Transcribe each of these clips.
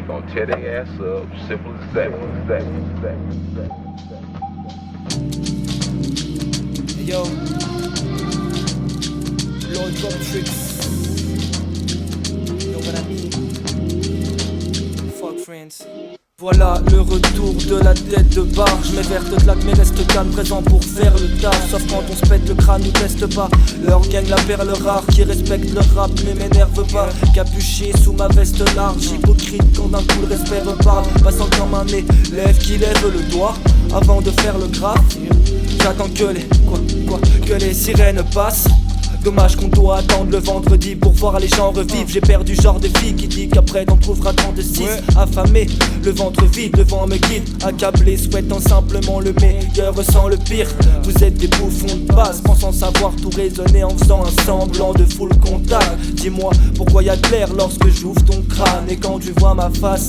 gonna tear their ass up. Simple as that. Hey yo, Lord Drop Tricks. You know what I mean? Fuck friends. Voilà le retour de la tête de barre. Je m'éverte de lac mais reste calme, présent pour faire le taf. Sauf quand on se pète le crâne, nous teste pas. Leur gang la perle rare qui respecte le rap mais m'énerve pas. Capuché sous ma veste large, hypocrite quand d'un coup le respect reparle. Passant comme un élève qui lève le doigt avant de faire le graphe. J'attends que les sirènes passent. Dommage qu'on doit attendre le vendredi pour voir les gens revivre. J'ai perdu genre de fille qui dit qu'après t'en trouveras 36. Affamé, le ventre vide, le vent me guide. Accablé, souhaitant simplement le meilleur sans le pire. Vous êtes des bouffons de base, pensant savoir tout raisonner en faisant un semblant de full contact. Dis-moi pourquoi y'a de l'air lorsque j'ouvre ton crâne. Et quand tu vois ma face,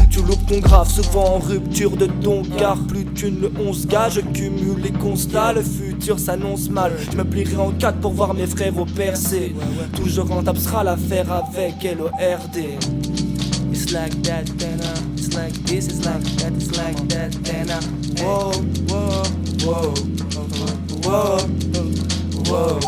tu loupes ton grave. Souvent en rupture de ton car plus d'une le 11 gars. Je cumule les constats, le futur s'annonce mal. Je me plierai en 4 pour voir mes frères au percé. Toujours rentable sera l'affaire avec LORD. It's like that, then it's like this, it's like that, it's like that, then whoa, whoa, whoa, whoa, whoa.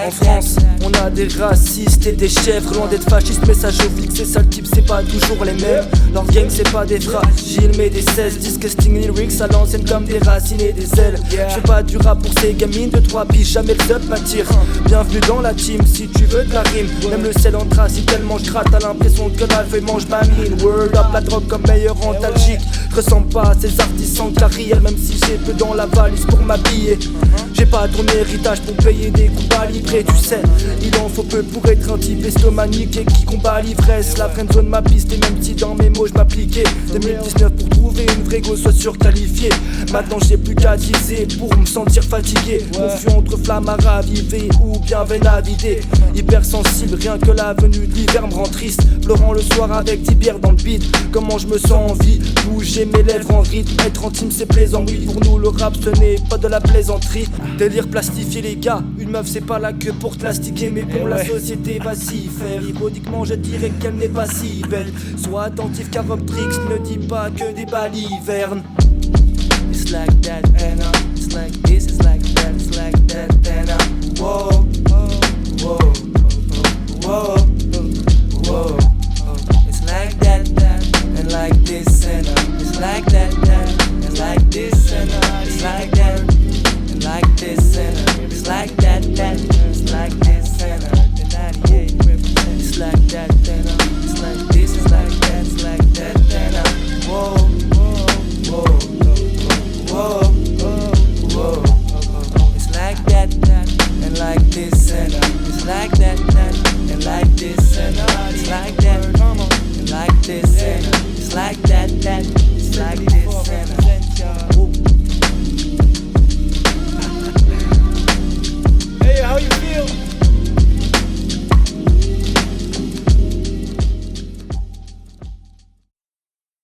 En France, on a des racistes et des chèvres. Loin d'être fascistes, message au flic, ces sales types, c'est pas toujours les mêmes. Leur gang, c'est pas des fragiles, mais des 16 disgusting lyrics à l'ancienne comme des racines et des ailes. Je fais pas du rap pour ces gamines de 3 piges, jamais le up m'attire. Bienvenue dans la team, si tu veux de la rime. Même le sel en trace, si tellement je gratte, t'as l'impression que la feuille mange ma mine. Word up, la drogue comme meilleur antalgique. Je ressemble pas à ces artistes sans carrière, même si j'ai peu dans la valise pour m'habiller. J'ai pas ton héritage pour payer des coups à livrer, tu sais. Il en faut peu pour être un type estomanique et qui combat l'ivresse. La friendzone ma piste et même si dans mes mots je m'appliquais. 2019 pour trouver une vraie go soit surqualifiée. Maintenant j'ai plus qu'à teaser pour me sentir fatigué. Confus entre flamme à raviver ou bien veine à vider. Hypersensible, rien que la venue de l'hiver me rend triste. Pleurant le soir avec 10 bières dans le bide. Comment je me sens en vie, bouger mes lèvres en rythme. Être en team c'est plaisant, oui pour nous le rap ce n'est pas de la plaisanterie. Délire plastifié les gars, une meuf c'est pas là que pour te plastiquer. Mais pour la société va s'y faire. Ironiquement je dirais qu'elle n'est pas si belle. Sois attentif car Optrix ne dit pas que des balivernes. It's like that, and it's like this, it's like that, it's like that.